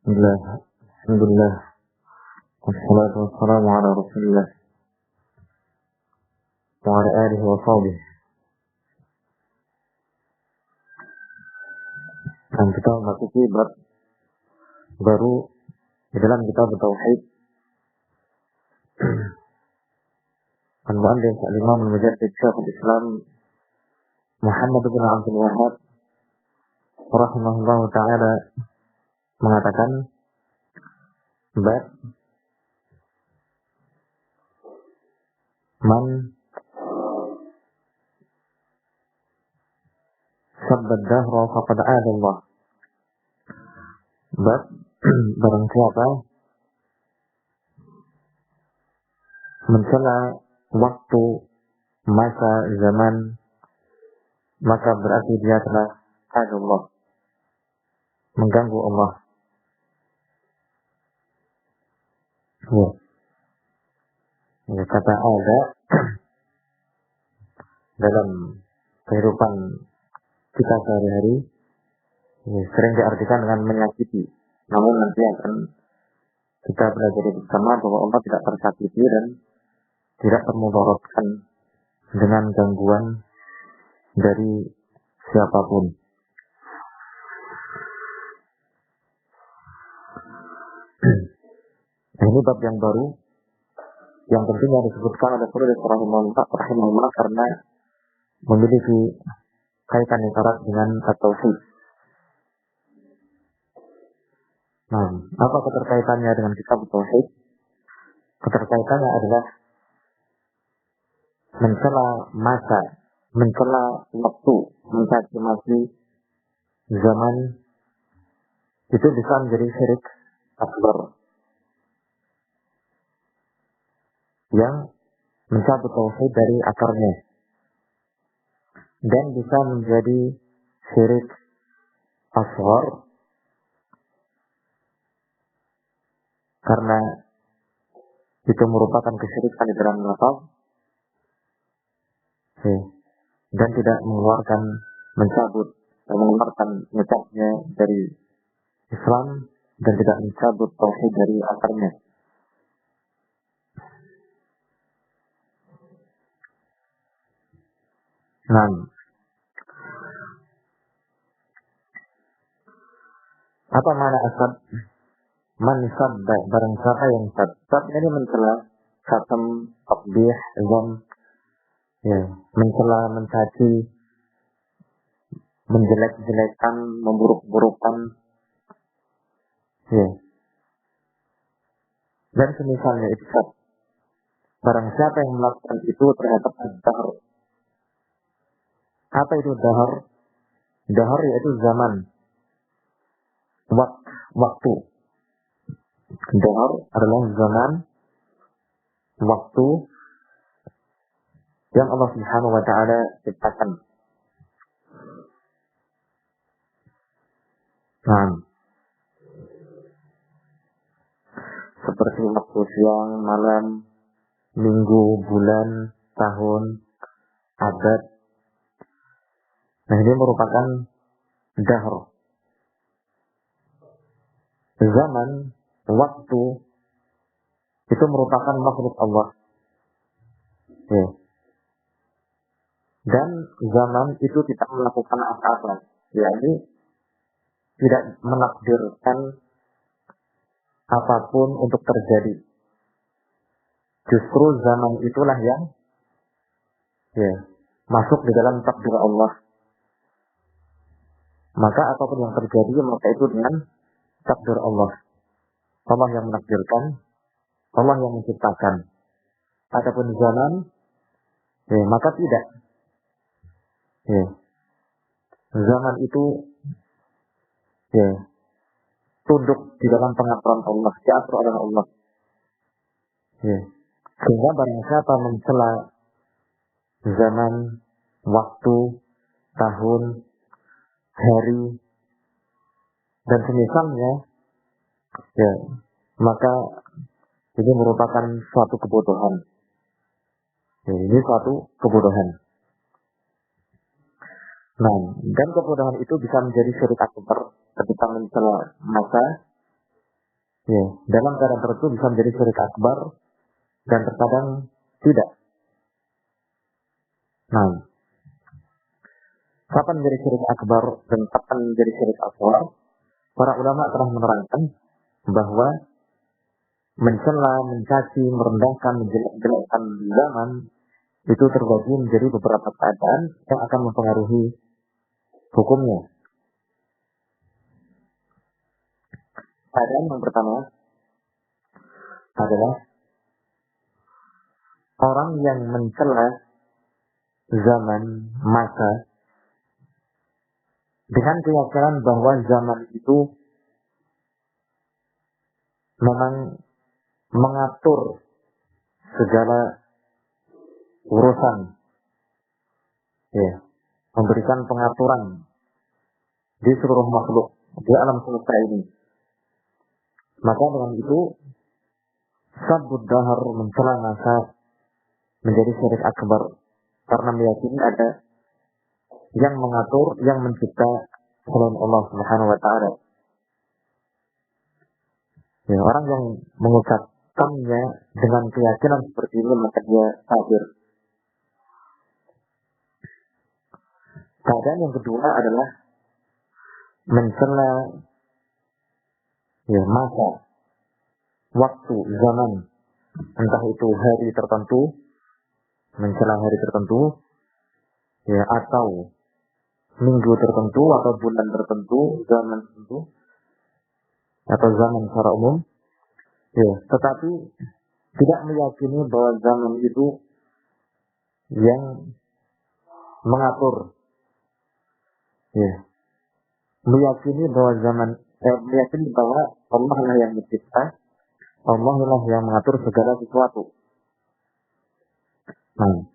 Bismillah, Alhamdulillah, wassalatu wassalamu ala rasulillah wa ala alihi wa sahbihi. Dan kita memasuki bab baru di dalam kitab Tauhid. Al-Mu'allif Al-Imam Al-Mujaddid Syekhul Islam Muhammad bin Abdul Wahhab rahimahullahu ta'ala mengatakan bab man sabbad dahra faqad adallah. Bab barang siapa mencela waktu, masa, zaman, maka berarti dia telah adallah, mengganggu Allah. Ya, kata ada dalam kehidupan kita sehari-hari sering diartikan dengan menyakiti. Namun nanti akan kita pelajari bersama bahwa Allah tidak tersakiti dan tidak termudaratkan dengan gangguan dari siapapun. Ini bab yang baru yang pentingnya disebutkan oleh penulis rahimahullah karena memiliki kaitan yang erat dengan at-tauhid. Nah, apa keterkaitannya dengan kitab tauhid? Keterkaitannya adalah mencela masa, mencela waktu, mencaci maki zaman, itu bisa menjadi syirik akbar yang mencabut tauhid dari akarnya, dan bisa menjadi syirik asghar karena itu merupakan kesyirikan di dalam lafaz dan tidak mengeluarkan, mencabut dan mengeluarkan ngecapnya dari Islam dan tidak mencabut tauhid dari akarnya. Nah, apa makna asab? Man sabda, barang siapa yang sab ini mencela, khatam, takbih, zam, ya, mencela, mencaci, menjelek-jelekan, memburuk-burukan, ya, dan semisalnya itu sab. Barang siapa yang melakukan itu terhadap ad-dahr. Apa itu dahr? Dahr yaitu zaman, waktu. Dahr adalah zaman, waktu yang Allah Subhanahu wa ta'ala ciptakan. Nah, seperti waktu siang, malam, minggu, bulan, tahun, abad. Nah, ini merupakan dahr. Zaman, waktu itu merupakan makhluk Allah. Ya. Dan zaman itu tidak melakukan apa-apa. Yakni tidak menakdirkan apapun untuk terjadi. Justru zaman itulah yang masuk di dalam takdir Allah. Maka apapun yang terjadi, maka itu dengan takdir Allah. Allah yang menakdirkan, Allah yang menciptakan. Adapun zaman, maka tidak. Zaman itu tunduk di dalam pengaturan Allah, diatur oleh Allah. Sehingga barang siapa mencela zaman, waktu, tahun, hari, dan semisalnya, maka ini merupakan suatu kebodohan. Ini suatu kebodohan. Nah, dan kebodohan itu bisa menjadi syirik akbar ketika mencela masa, Ya, dalam keadaan tertentu bisa menjadi syirik akbar dan terkadang tidak. Nah, kapan menjadi syirik akbar dan kapan menjadi syirik asghar? Para ulama telah menerangkan bahwa mencela, mencaci, merendahkan, menjelek-jelekkan zaman itu terbagi menjadi beberapa keadaan yang akan mempengaruhi hukumnya. Keadaan yang pertama adalah orang yang mencela zaman, masa, dengan keyakinan bahwa zaman itu memang mengatur segala urusan, ya, memberikan pengaturan di seluruh makhluk di alam semesta ini. Maka dengan itu sabbud dahar, mencela masa, menjadi syirik akbar karena meyakini ada yang mengatur, yang mencipta selain Allah Subhanahu wa taala. Ya, orang yang mengucapkannya dengan keyakinan seperti ini maka dia kafir. Keadaan yang kedua adalah mencela ya, masa, waktu, zaman, entah itu hari tertentu, mencela hari tertentu, ya, atau minggu tertentu, atau bulan tertentu, zaman tertentu, atau zaman secara umum, ya, tetapi tidak meyakini bahwa zaman itu yang mengatur, ya, meyakini bahwa meyakini bahwa Allah lah yang mencipta, Allah lah yang mengatur segala sesuatu. Nah,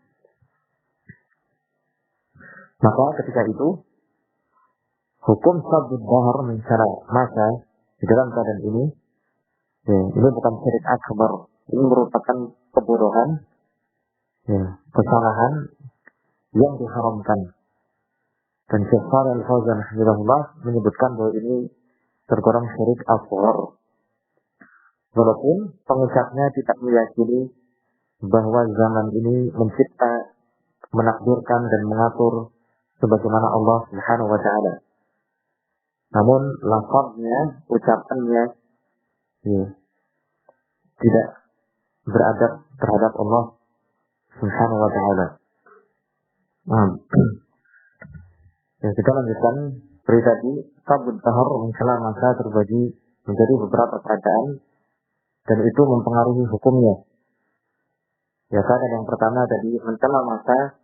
maka ketika itu hukum sabbud dahar, mencela masa di dalam keadaan ini, ya, ini bukan syirik akbar, ini merupakan kebodohan, ya, kesalahan yang diharamkan. Dan Syekh Shalih Al-Fauzan hafizahullah menyebutkan bahwa ini tergolong syirik asghar. Walaupun pengucapnya tidak meyakini bahwa zaman ini mencipta, menakdirkan dan mengatur sebagaimana Allah Subhanahu wa taala. Namun lafaznya, ucapannya, ya, tidak beradab terhadap Allah Subhanahu wa taala. Ya, kita lanjutkan berita tadi. Sabbud dahar, mencela masa, terbagi menjadi beberapa keadaan dan itu mempengaruhi hukumnya. Ya, keadaan yang pertama tadi mencela masa,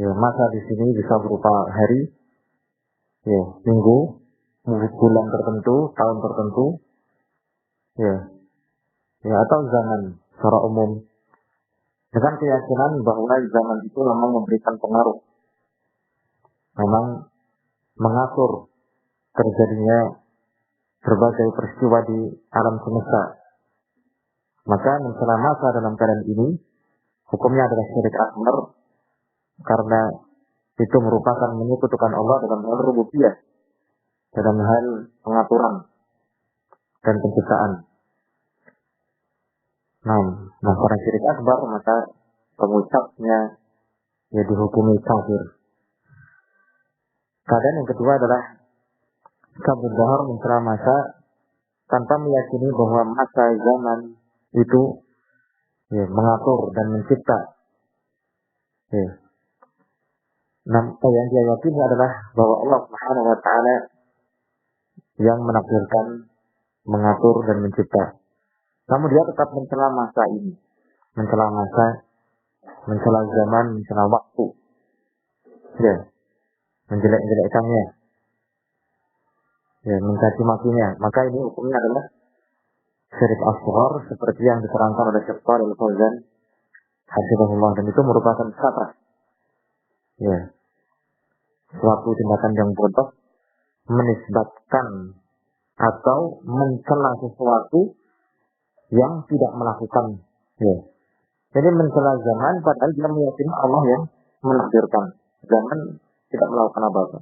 ya, masa di sini bisa berupa hari, ya, minggu, bulan tertentu, tahun tertentu, ya, ya, atau zaman secara umum, dengan keyakinan bahwa zaman itu memang memberikan pengaruh, memang mengatur terjadinya berbagai peristiwa di alam semesta. Maka mencela masa dalam keadaan ini hukumnya adalah syirik akbar karena itu merupakan menyekutukan Allah dalam hal rububiyah, dalam hal pengaturan dan penciptaan. Nah, karena syirik akbar maka pengucapnya ya dihukumi kafir. Keadaan yang kedua adalah sabbud dahar, mencela masa tanpa meyakini bahwa masa zaman itu ya, mengatur dan mencipta. Ya. Nah, yang dia yakini adalah bahwa Allah Subhanahu wa taala yang menakdirkan, mengatur dan mencipta. Namun dia tetap mencela masa ini, mencela masa, mencela zaman, mencela waktu. Ya. Menjelek-jelekkannya, ya, mencaci makinya, maka ini hukumnya adalah syirik asghar seperti yang diterangkan oleh Syekh Shalih Al-Fauzan hafizahullah, dan itu merupakan kata, ya, suatu tindakan yang bodoh menisbatkan atau mencela sesuatu yang tidak melakukan, ya. Jadi mencela zaman padahal dia meyakini Allah yang menakdirkan, zaman tidak melakukan apa-apa.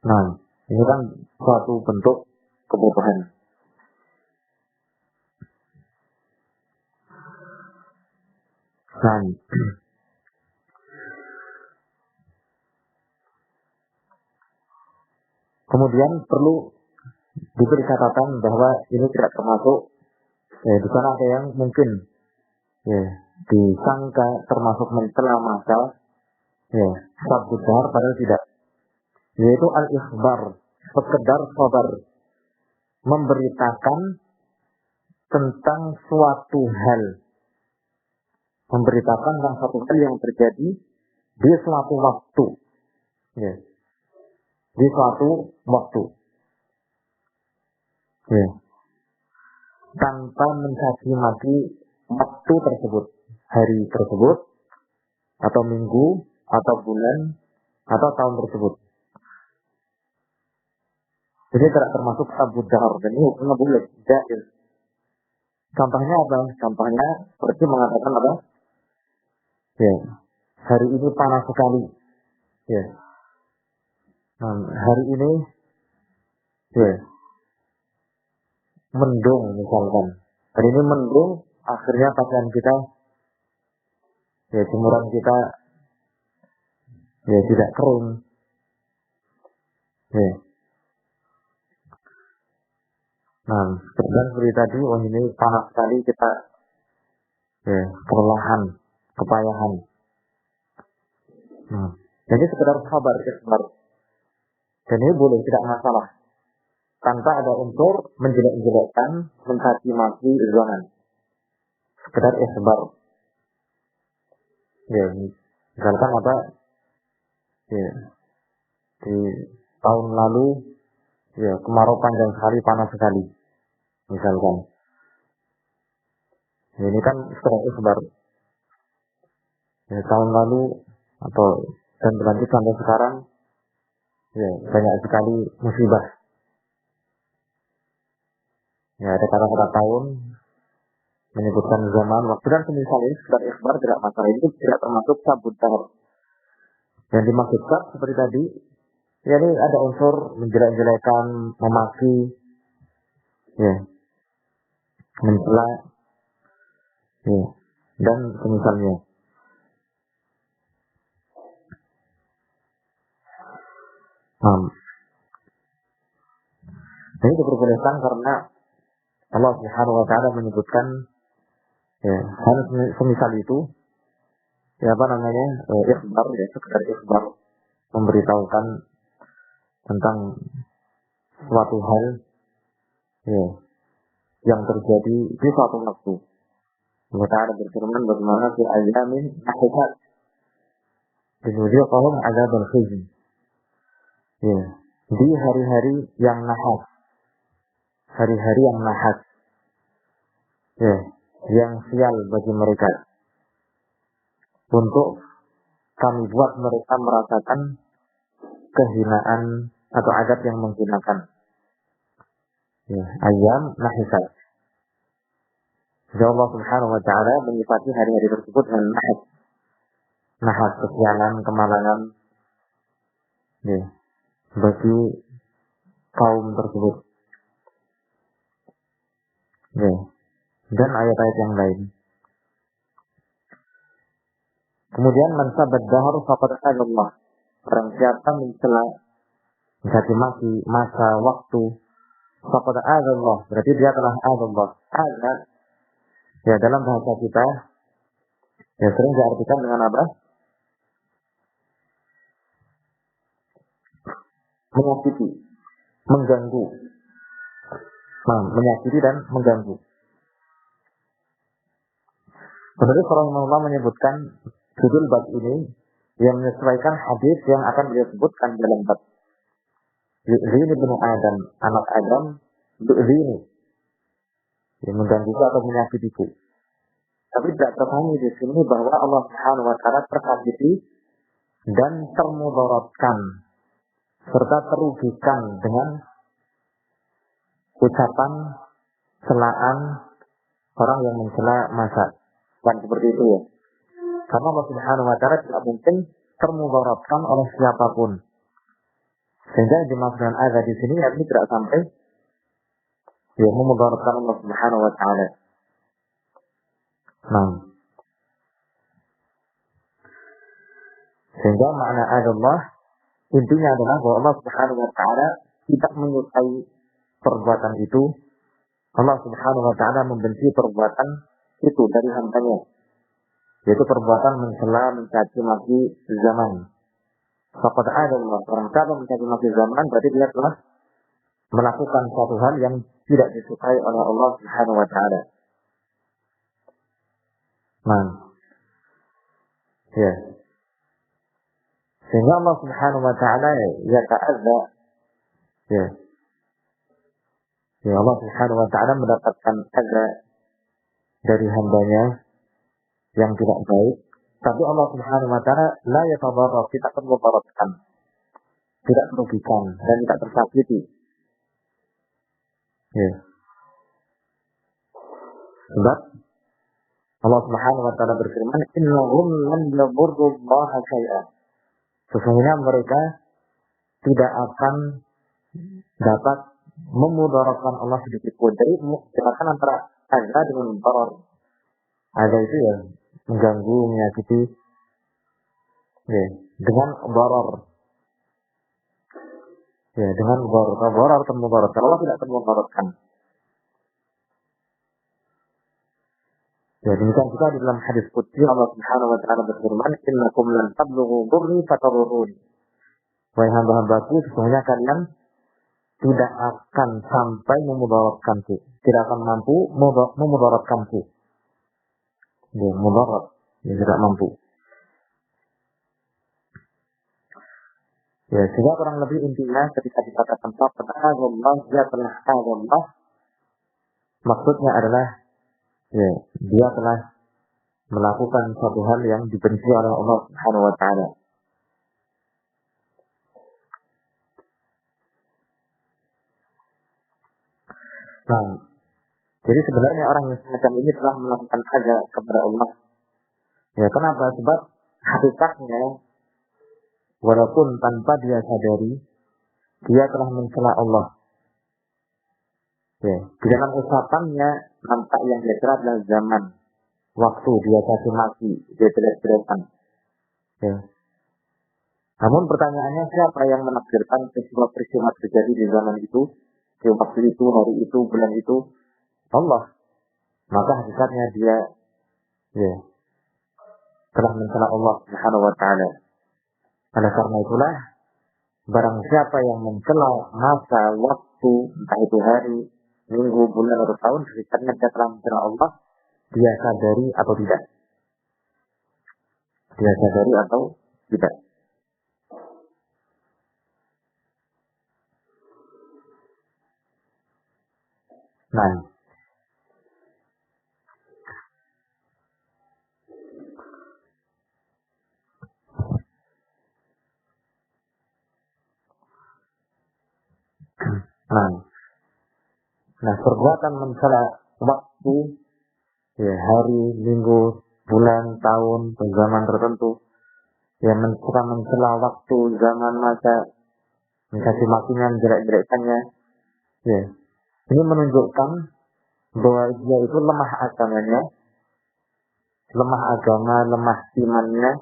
Nah, ini kan suatu bentuk kebutuhan. Nah, kemudian perlu diberi catatan bahwa ini tidak termasuk, di sana ada yang mungkin disangka termasuk mencela masa sabtu dahar, padahal tidak, yaitu al-ikhbar, sekedar khabar, memberitakan tentang suatu hal, memberitakan tentang suatu hal yang terjadi di suatu waktu, di suatu waktu, tanpa mencaci maki waktu tersebut, hari tersebut, atau minggu, atau bulan, atau tahun tersebut. Ini tidak termasuk sabtu dahar, dan ini hukumnya boleh, jaiz. Contohnya apa? Contohnya seperti mengatakan apa? Hari ini panas sekali. Hari ini mendung misalkan. Hari ini mendung, akhirnya pakaian kita, jemuran kita tidak kering. Seperti tadi, ini panas sekali, kita kelelahan, kepayahan. Jadi sekedar kabar, dan ini boleh, tidak masalah, tanpa ada unsur menjelek-jelekkan, mencaci maki, zangan. Sekedar ikhbar. Misalkan apa? Di tahun lalu kemarau panjang sekali, panas sekali, misalkan. Ini kan sekedar ikhbar. Tahun lalu atau dan berlanjut sampai sekarang, banyak sekali musibah. Ada kata-kata tahun menyebutkan zaman, waktu, dan semisal ini sekedar ikhbar, tidak masalah. Itu tidak termasuk sabtu dahar. Yang dimaksudkan seperti tadi, ini ada unsur menjelek-jelekan, memaki, mencela, dan semisalnya. Ini diperbolehkan karena Allah Subhanahu wa Ta'ala menyebutkan hal semisal itu, ikhbar, sekedar ikhbar, memberitahukan tentang suatu hal yang terjadi di suatu waktu. Allah Ta'ala berfirman, bagaimana fi ayyamin nahisat linuziqahum adzabal khizy. Di hari-hari yang nahas, hari-hari yang nahas, yang sial bagi mereka, untuk kami buat mereka merasakan kehinaan atau azab yang menghinakan. Ayyam nahisat. Jadi Allah Subhanahu wa Ta'ala menyifati hari-hari tersebut dengan nahas. Nahas, kesialan, kemalangan bagi kaum tersebut. Dan ayat-ayat yang lain. Kemudian man sabad dahar faqad Allah. Orang siapa mencela, mencaci maki masa waktu, faqad Allah, berarti dia telah Allah. Ada dalam bahasa kita sering diartikan dengan apa? Menyakiti, mengganggu. Menyakiti dan mengganggu. Penulis rahimahullah menyebutkan judul bab ini yang menyesuaikan hadis yang akan beliau sebutkan dalam bab Yu'zini bin Adam, anak Adam, Yu'zini, yang menggangguku atau menyakitiku. Tapi tidak terpahami di sini bahwa Allah Subhanahu wa Ta'ala tersakiti dan termudaratkan serta terugikan dengan ucapan celaan orang yang mencela masa. Dan seperti itu Karena Allah Subhanahu wa Ta'ala tidak mungkin termudaratkan oleh siapapun. Sehingga dimaksud dengan azab di sini yakni tidak sampai ya memudaratkan Allah Subhanahu wa taala. Nah, sehingga makna Allah intinya adalah bahwa Allah Subhanahu wa taala tidak menyukai perbuatan itu. Allah Subhanahu wa taala membenci perbuatan itu dari hambanya, yaitu perbuatan mencela, mencaci maki zaman. Faqad Allah, orang siapa mencaci maki zaman berarti dia telah melakukan suatu hal yang tidak disukai oleh Allah Subhanahu wa taala. Nah, ya. Sehingga Allah Subhanahu wa taala ya ta'adza, ya. Ya Allah Subhanahu wa taala mendapatkan adza dari hambanya yang tidak baik, tapi Allah Subhanahu wa taala la yatadarrar, tidak termudaratkan, tidak merugikan dan tidak tersakiti. Ya. Sebab Allah Subhanahu wa taala berfirman, "Innahum lam yadurru Allah syai'an." Sesungguhnya mereka tidak akan dapat memudaratkan Allah sedikit pun. Jadi jelaskan antara adza dengan darar. Adza itu ya mengganggu, menyakiti, ya, dengan darar. Ya, dengan darar termudarat. Allah tidak termudaratkan. Ya, demikian juga di dalam hadis qudsi Allah Subhanahu wa taala berfirman, "Innakum lan tablughu dhurri fatadurruni." Wahai hamba-hambaku, sesungguhnya kalian tidak akan sampai memudaratkanku, tidak akan mampu memudaratkanku. Ya, mudarat, ya, tidak mampu. Ya, sehingga kurang lebih intinya ketika dikatakan faqad Allah, dia telah Allah, maksudnya adalah ya, dia telah melakukan suatu hal yang dibenci oleh Allah Subhanahu wa taala. Nah, jadi sebenarnya orang yang semacam ini telah melakukan adza kepada Allah. Ya, kenapa? Sebab hakikatnya walaupun tanpa dia sadari, dia telah mencela Allah. Ya, di dalam ucapannya nampak yang dia cela adalah zaman, waktu, dia caci maki, dia jelek-jelekan. Ya. Namun pertanyaannya, siapa yang menakdirkan peristiwa-peristiwa terjadi di zaman itu, di waktu itu, hari itu, bulan itu? Allah. Maka hakikatnya dia ya telah mencela Allah Subhanahu wa taala. Oleh karena itulah, barang siapa yang mencela masa, waktu, entah itu hari, minggu, bulan, atau tahun, hakikatnya dia telah mencela Allah, dia sadari atau tidak. Dia sadari atau tidak. Nah, nah, perbuatan mencela waktu, ya, hari, minggu, bulan, tahun, zaman tertentu, ya, suka mencela waktu, zaman, masa, mencaci makinya, menjelek-jelekkannya, ya, ini menunjukkan bahwa dia itu lemah agamanya, lemah agama, lemah imannya.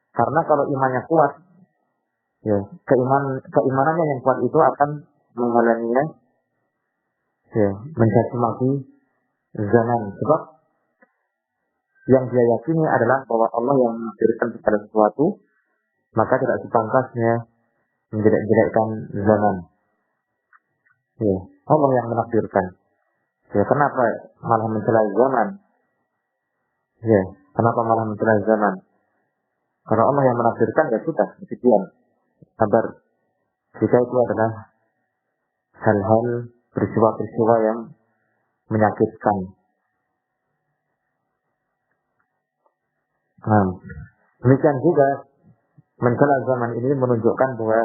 Karena kalau imannya kuat, ya, keimanannya yang kuat itu akan menghalanginya, ya, mencaci maki zaman. Sebab yang dia yakini adalah bahwa Allah yang menakdirkan kepada sesuatu, maka tidak sepantasnya menjelek-jelekkan zaman. Ya, Allah yang menakdirkan. Ya, kenapa malah mencela zaman? Ya, kenapa malah mencela zaman? Kalau Allah yang menakdirkan, ya sudah, demikian. Sabar. Jika itu adalah hal-hal peristiwa-peristiwa yang menyakitkan. Nah, demikian juga mencela zaman ini menunjukkan bahwa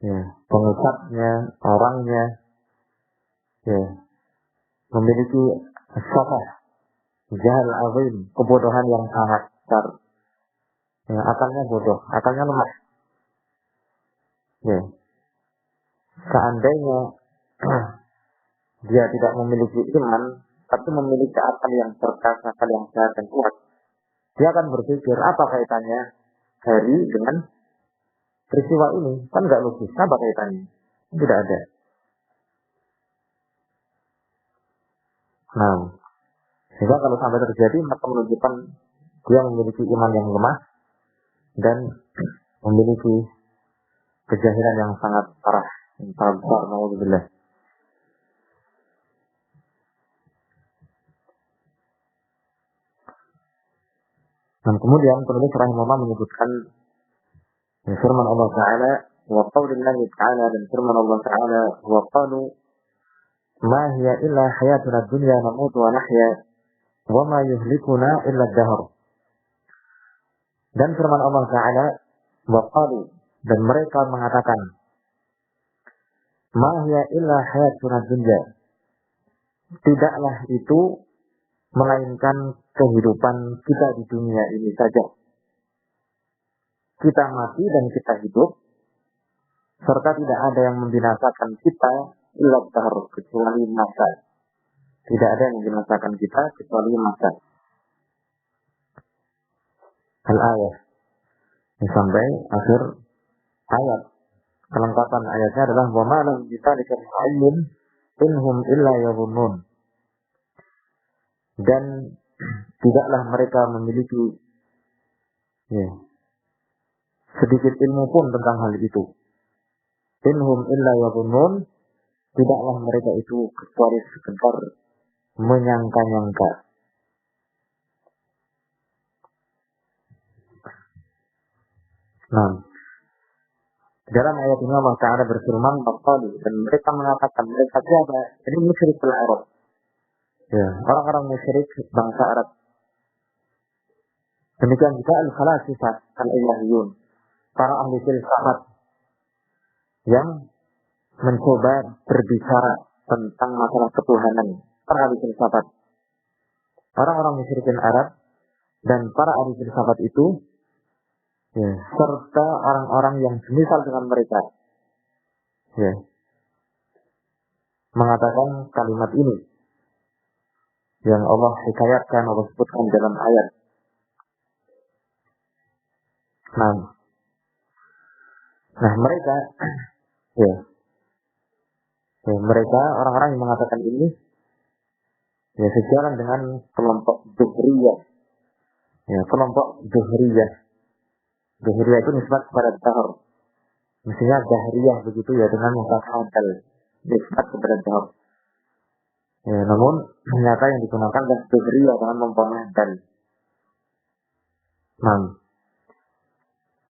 ya, pengucapnya, orangnya, ya, memiliki safah, jahal azim, kebodohan yang sangat besar. Ya, akalnya bodoh, akalnya lemah. Ya. Seandainya dia tidak memiliki iman, tapi memiliki akal yang cerdas, akal yang sehat dan kuat, dia akan berpikir apa kaitannya hari dengan peristiwa ini? Kan nggak logis. Apa kaitannya? Tidak ada. Nah, sehingga kalau sampai terjadi, maka menunjukkan dia memiliki iman yang lemah dan memiliki kejahilan yang sangat parah, yang sangat besar. Alhamdulillah. Dan kemudian penulis rahimahullah menyebutkan firman Allah Ta'ala wa qaulillahi ta'ala, dan firman Allah Ta'ala wa qalu ma hiya illa hayatuna dunya namutu wa nahya wa ma yuhlikuna illa ad-dahr. Dan firman Allah Ta'ala wa qalu, dan mereka mengatakan ma hiya illa hayatuna dunya, tidaklah itu melainkan kehidupan kita di dunia ini saja. Kita mati dan kita hidup, serta tidak ada yang membinasakan kita illa dahr, kecuali masa. Tidak ada yang membinasakan kita kecuali masa. Al-ayah. Sampai akhir ayat. Kelengkapan ayatnya adalah wa ma lahum bidzalika min ilmin inhum illa yadhunnun. Dan tidaklah mereka memiliki sedikit ilmu pun tentang hal itu. Inhum illa yadhunnun, tidaklah mereka itu kecuali sekedar menyangka-nyangka. Nah, dalam ayat ini Allah Ta'ala berfirman Baqali, dan mereka mengatakan, mereka siapa? Ini musyrik Arab. Ya, orang-orang musyrik bangsa Arab. Demikian juga al-falasifah al-ilahiyun, para ahli filsafat yang mencoba berbicara tentang masalah ketuhanan. Para ahli filsafat, orang-orang musyrikin Arab dan para ahli filsafat itu, serta orang-orang yang semisal dengan mereka, mengatakan kalimat ini yang Allah hikayatkan, Allah sebutkan dalam ayat. Nah, mereka, mereka orang-orang yang mengatakan ini, sejalan dengan kelompok Zuhriyah. Kelompok Zuhriyah. Zuhriyah itu nisbat kepada dahr. Mestinya Zahriyah begitu ya, dengan mengkafal nisbat kepada dahr. Namun ternyata yang digunakan adalah Zuhriyah dengan mempunyai dal.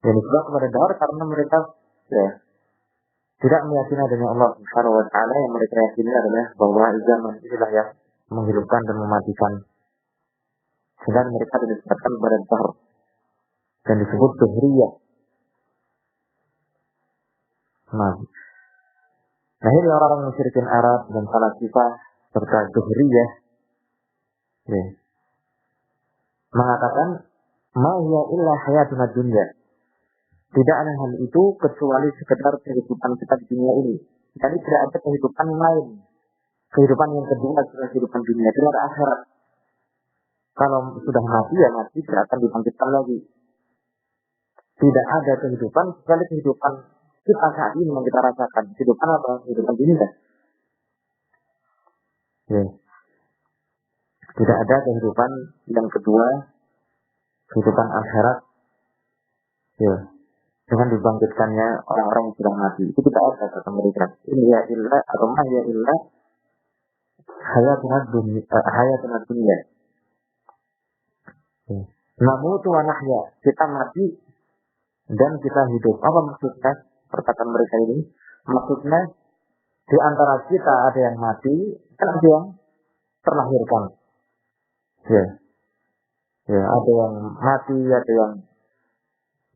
Nisbat kepada dahr karena mereka tidak meyakini adanya Allah Subhanahu wa Ta'ala. Yang mereka yakini adalah bahwa zaman inilah yang menghidupkan dan mematikan. Sehingga mereka dinisbatkan kepada dahr dan disebut Zuhriyah. Nah, ini orang-orang musyrikin Arab dan falasifah serta Zuhriyah mengatakan ma hiya illa hayatuna dunya, tidak ada hal itu kecuali sekedar kehidupan kita di dunia ini. Jadi tidak ada kehidupan lain, kehidupan yang kedua setelah kehidupan dunia, tidak ada akhirat. Kalau sudah mati ya mati, tidak akan dibangkitkan lagi. Tidak ada kehidupan kecuali kehidupan kita saat ini yang kita rasakan. Kehidupan apa? Kehidupan dunia. Tidak ada kehidupan yang kedua, kehidupan akhirat. Dengan dibangkitkannya orang-orang yang sudah mati. Itu tidak ada kata mereka. Illa illa atau ma ya illa hayatuna dunya. Namutu wa nahya, kita mati dan kita hidup. Apa maksudnya perkataan mereka ini? Maksudnya di antara kita ada yang mati dan ada yang terlahirkan. Ada yang mati, ada yang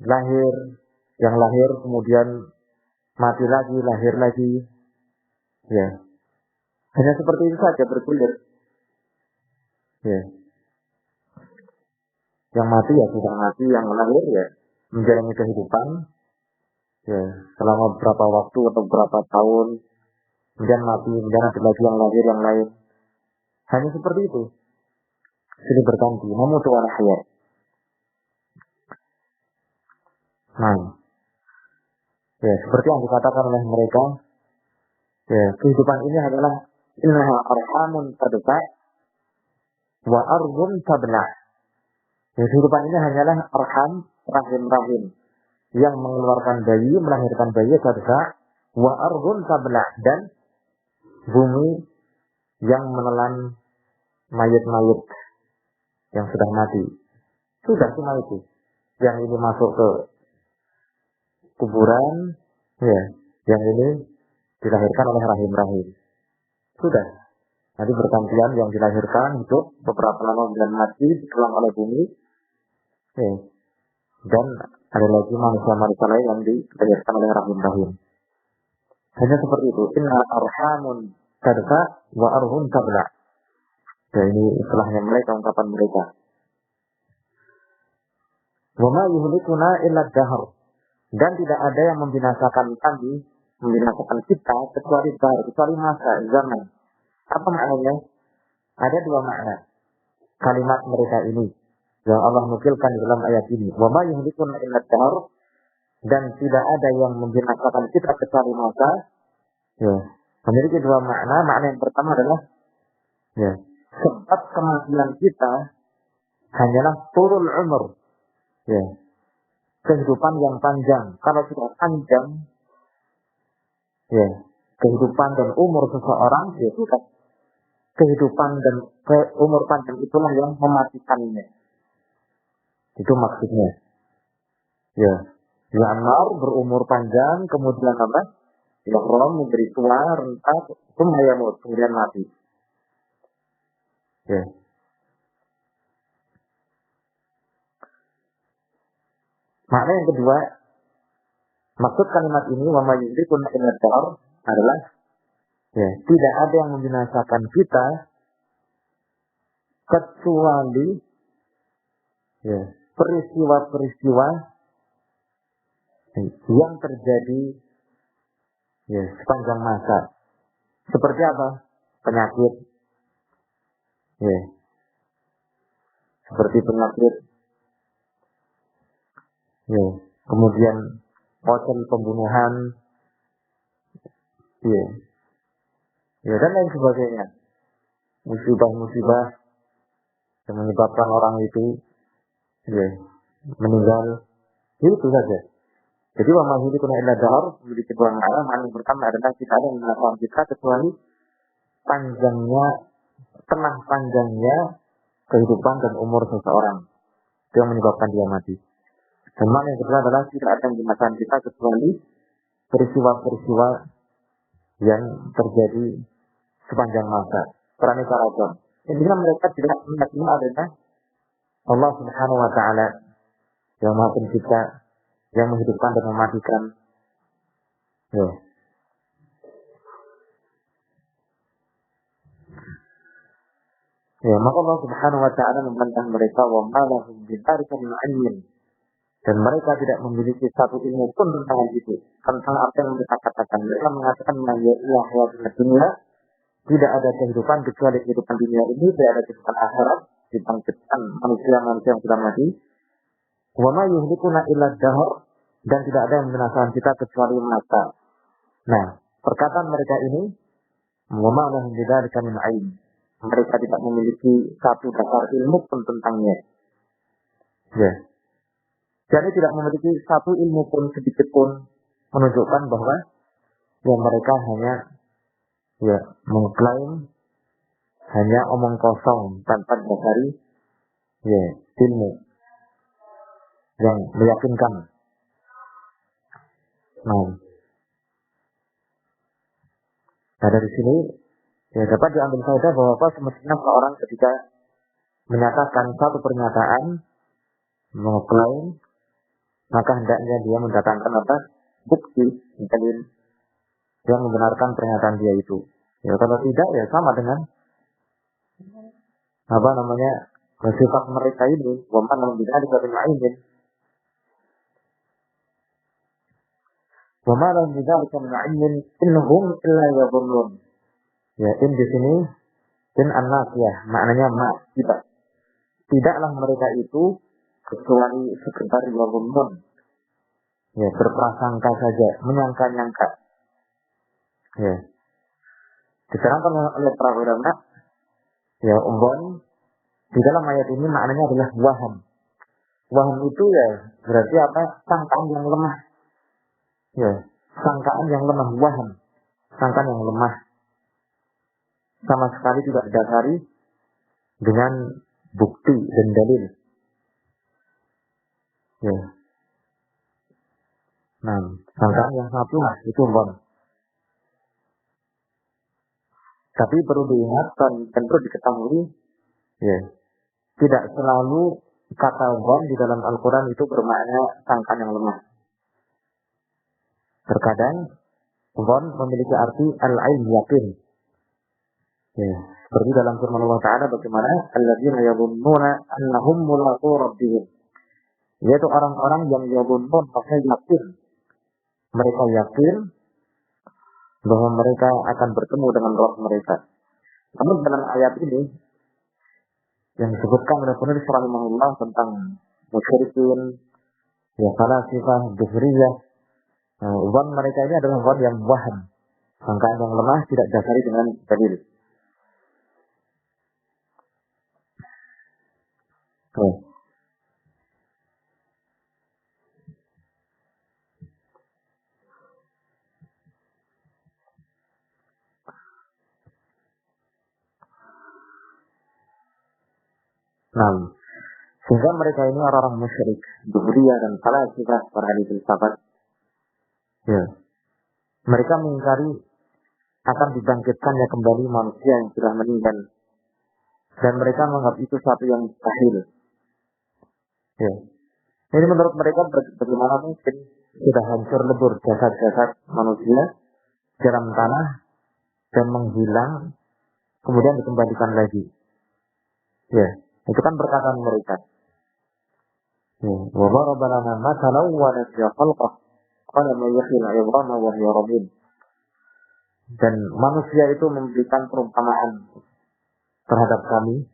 lahir, yang lahir kemudian mati lagi, lahir lagi. Hanya seperti itu saja bergulir. Yang mati ya sudah mati, yang lahir ya menjalani kehidupan selama beberapa waktu atau beberapa tahun, kemudian mati, kemudian ada lagi yang lahir yang lain. Hanya seperti itu. Silih berganti, mamutu wa nahya. Nah, ya seperti yang dikatakan oleh mereka, ya kehidupan ini adalah innaha arhamun tadfa wa ardhun tabla. Ya, kehidupan ini hanyalah arham, rahim-rahim yang mengeluarkan bayi, melahirkan bayi tadfa wa ardhun tabla, dan bumi yang menelan mayat-mayat yang sudah mati. Sudah cuma itu. Yang ini masuk ke kuburan, ya, yang ini dilahirkan oleh rahim-rahim. Sudah. Nanti bergantian yang dilahirkan hidup, beberapa lama bulan mati, ditelan oleh bumi, ya. Dan ada lagi manusia-manusia lain yang dilahirkan oleh rahim-rahim. Hanya seperti itu. Inna arhamun tadfa wa arhun tabla. Ya, ini istilahnya mereka, ungkapan mereka. Wa ma yuhlikuna illa dahr. Dan tidak ada yang membinasakan kami, membinasakan kita kecuali masa, zaman. Apa maknanya? Ada dua makna kalimat mereka ini yang Allah nukilkan di dalam ayat ini. Wa ma yuhlikuna illa dahr. Dan tidak ada yang membinasakan kita kecuali masa. Ya, memiliki dua makna. Makna yang pertama adalah, ya, sebab kematian kita hanyalah turul umur, ya, kehidupan yang panjang. Kalau sudah panjang, ya, kehidupan dan umur seseorang, ya sudah, kehidupan dan umur panjang itulah yang mematikannya. Itu maksudnya. Ya, ya, Ammar berumur panjang, kemudian apa? Yahram memberi tua, renta, kemudian mati. Ya. Makna yang kedua, maksud kalimat ini wa ma yudrikun illa dahr adalah, ya, tidak ada yang membinasakan kita kecuali, ya, peristiwa-peristiwa yang terjadi, ya, sepanjang masa. Seperti apa? Penyakit, ya, seperti penyakit, ya, kemudian proses pembunuhan, ya, ya, dan lain sebagainya. Musibah-musibah yang menyebabkan orang itu, ya, meninggal. Itu saja. Jadi wa ma yuhlikuna illa dahr memiliki dua makna. Makna yang pertama adalah tidak ada yang melakukan kita kecuali panjangnya kehidupan dan umur seseorang. Itu yang menyebabkan dia mati. Dan makna yang kedua adalah tidak ada yang melakukan kita kecuali peristiwa-peristiwa yang terjadi sepanjang masa. Beraneka ragam. Intinya mereka tidak meyakini adanya Allah Subhanahu wa Ta'ala yang Maha Pencipta, yang menghidupkan dan mematikan. Ya. Ya, maka Allah Subhanahu wa Ta'ala membantah mereka, wa ma lahum bidzalika min ilmin. Dan mereka tidak memiliki satu ilmu pun tentang hal itu, tentang apa yang mereka katakan. Mereka mengatakan ya dunia, tidak ada kehidupan kecuali kehidupan dunia ini, tidak ada kehidupan akhirat, dibangkitkan manusia-manusia yang sudah mati. Wa ma yuhlikuna illa dahr, dan tidak ada yang membinasakan kita kecuali masa. Nah, perkataan mereka ini, wa ma lahum bidzalika min ilm. Mereka tidak memiliki satu dasar ilmu pun tentangnya. Ya. Jadi tidak memiliki satu ilmu pun sedikit pun menunjukkan bahwa ya mereka hanya, ya, mengklaim, hanya omong kosong tanpa dasari, ya, ilmu yang meyakinkan. Nah, dari sini ya dapat diambil faedah bahwa semestinya seorang ketika menyatakan satu pernyataan, mengklaim, maka hendaknya dia mendatangkan apa? Bukti, dalil yang membenarkan pernyataan dia itu. Ya, kalau tidak, ya sama dengan sifat mereka ini, wa man lam bidzalika min ilmin. Wa ma lahum bidzalika min 'ilmin innahum illa yadhunnun. Ya, in di sini in an-nafiyah, maknanya tidak. Tidaklah mereka itu kecuali sekedar yadhunnun. Ya, berprasangka saja, menyangka-nyangka. Ya. Diterangkan oleh para ulama, ya, di dalam ayat ini maknanya adalah waham. Waham itu ya berarti apa? Sangkaan yang lemah. Ya, sangkaan yang lemah, waham. Sangkaan yang lemah. Sama sekali tidak didasari dengan bukti dan dalil. Ya. Nah, sangkaan yang sangat lemah itu waham. Tapi perlu diingat dan perlu diketahui, ya, tidak selalu kata zon di dalam Al-Quran itu bermakna sangkaan yang lemah. Terkadang zon memiliki arti al-ilm yakin. Ya, seperti dalam firman Allah Ta'ala bagaimana alladzina yadhunnuna annahum mulaqu rabbihim. Yaitu orang-orang yang yadhunnun, maksudnya yakin. Mereka yakin bahwa mereka akan bertemu dengan Rabb mereka. Namun dalam ayat ini yang disebutkan oleh penulis rahimahullah tentang musyrikin, ya falasifah, dzuriyah, zon mereka ini adalah zon yang waham, sangkaan yang lemah, tidak dasari dengan dalil. Nah, sehingga mereka ini orang-orang musyrik, dzuriyah dan falasifah, para ahli filsafat. Ya. Mereka mengingkari akan dibangkitkannya kembali manusia yang sudah meninggal. Dan mereka menganggap itu satu yang mustahil. Ya. Ini menurut mereka bagaimana mungkin sudah hancur lebur jasad-jasad manusia dalam tanah dan menghilang, kemudian dikembalikan lagi. Ya, itu kan perkataan mereka. Ya, wa daraba lana mathalan wa nasiya khalqah qala ma yuhyil 'idhama wa hiya ramim. Dan manusia itu memberikan perumpamaan terhadap kami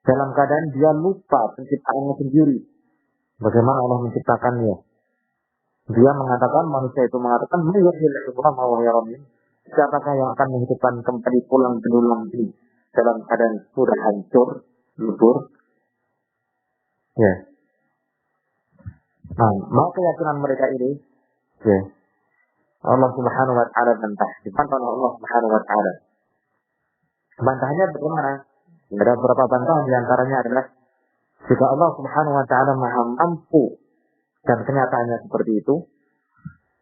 dalam keadaan dia lupa penciptaannya sendiri. Bagaimana Allah menciptakannya? Dia mengatakan, manusia itu mengatakan, ma yuhyil 'idhama wa hiya ramim. Siapakah yang akan menghidupkan kembali tulang belulang ini dalam keadaan sudah hancur, lebur? Ya. Nah, mau keyakinan mereka ini, ya, Allah Subhanahu wa Ta'ala bantah, dibantah oleh Allah Subhanahu wa Ta'ala. Bantahnya bagaimana? Ada beberapa bantahan, diantaranya adalah jika Allah Subhanahu wa Ta'ala maha mampu dan kenyataannya seperti itu,